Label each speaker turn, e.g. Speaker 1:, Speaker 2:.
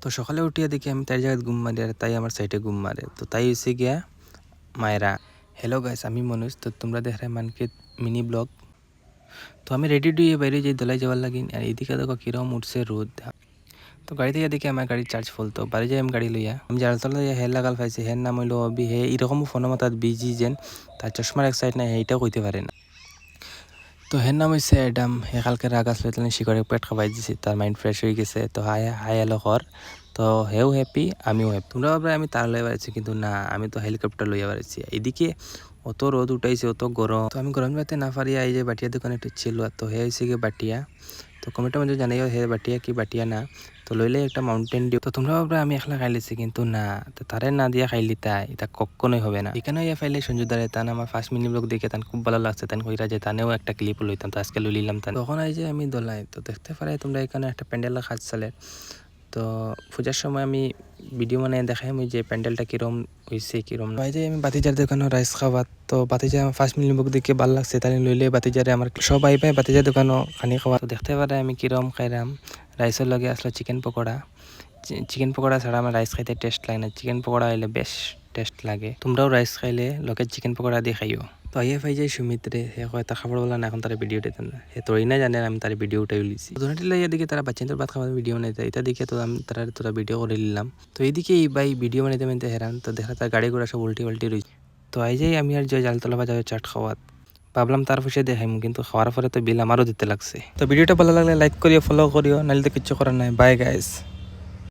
Speaker 1: তো সকালে উঠিয়া দেখি আমি তার জায়গায় ঘুম মারি আর তাই আমার সাইডে ঘুম মারে। তো তাই হয়েছে গিয়া মায়েরা। হ্যালো গাইস, আমি মনোজ। তো তোমরা দেখ মানকে মিনি ব্লগ। তো আমি রেডি টু বাইরে যাই দোলাই যাওয়ার লাগি। আর এইদিকে দেখো কিরম উঠছে রোদ। তো গাড়ি থেকে দেখি আমার গাড়ির চার্জ ফুল। তো বাড়ি যাই আমি গাড়ি লইয়া। আমি জালতলা যাই হের লাগাল পাইছি। হের নাম হইলো অবি। হে এরকম ফোনের মতো বিজি যেন তার চশমার এক সাইড নাই, এইটাও কইতে পারে না। তো হের নাম হয়েছে অ্যাডাম। হে কালকে রাগ আসলে শিকড়ে পেট খাবাই দিছি, তার মাইন্ড ফ্রেশ হয়ে গেছে। তো হাই হাই হ্যালো কর। তো হেও হ্যাপি, আমিও হ্যাপি। তোমরা ভাববে আমি তার লইয়া বেড়াচ্ছি, কিন্তু না, আমি তো হেলিকপ্টার লইয়া বেড়াচ্ছি। এদিকে অত রোদ উঠাইছে, অত গরম। তো আমি গরম রাতে না পারিয়া এই যে বাটিয়া দোকানে একটু ছিল। তো হে হয়েছে গিয়ে বাটিয়া। তো কমেন্টের মধ্যে জানাইও হে বাটিয়া কি বাটিয়া না। তো লইলে একটা মাউন্টেন ডিউ। তো তোমরা ভাববে আমি একলা খাই লিছি, কিন্তু না, তো তারে না দিয়া খাইলি তাই এটা কখনোই হবে না। এখানে ইয়া ফাইলে সঞ্জুদারে তান আমার ফার্স্ট মিনি ব্লগ দেখে তান খুব ভালো লাগছে। তান কইরা যে তানেও একটা ক্লিপ লইতাম। তো আজকে লইলাম তান। তখন এই যে আমি দোলাই। তো দেখতে পারে তোমরা এখানে একটা প্যান্ডেলের কাজ চলে। তো পূজার সময় আমি ভিডিও মানে দেখাই আমি যে প্যান্ডেলটা কিরম হয়েছে কিরম না। যে আমি বাতিজার দোকানে রাইস খাবার। তো বাতিজা আমার ফার্স্ট মিনি ব্লগ দেখে ভালো লাগছে, তাই লইলে বাতিজারে আমার সব আই পায় বাতিজার দোকানও খানি খাওয়া। তো দেখতে পারে আমি কিরম খাইলাম। রাইসের লগে আসলে চিকেন পকোড়া। চিকেন পকোড়া ছাড়া আমার রাইস খাইতে টেস্ট লাগে না। চিকেন পকোড়া হইলে বেশ টেস্ট লাগে। তোমরাও রাইস খাইলে লোকে চিকেন পকোড়া দিয়ে খাইও। তো আইয়া পাই যাই সুমিত্রে। হে কয় তা খাবার বলা না, এখন তারা ভিডিও দিতেন না। হে তোরই না জানে আমি তার ভিডিও উঠাই উলিছি। দুনাটি লাইয়া দিকে তারা বাচ্চাদের ভাত খাবার ভিডিও বানাইতে, এটা দেখে তো আমি তোরা ভিডিও করে নিলাম। তো এইদিকে এই ভাই ভিডিও বানাইতে বানাইতে হেরান। তো দেখা তার গাড়ি ঘোড়া সব উল্টি পাল্টি রয়েছে। তো আই যাই আমি আর যে জালতলা বাজারে চাট খাওয়াত। ভাবলাম তার পয়সা দেখাইম, কিন্তু খাওয়ার পরে তো বিল আমারও দিতে লাগছে। তো ভিডিওটা ভালো লাগলে লাইক করিও, ফলো করিও, নাহলে তো কিচ্ছু করার নাই। Bye guys.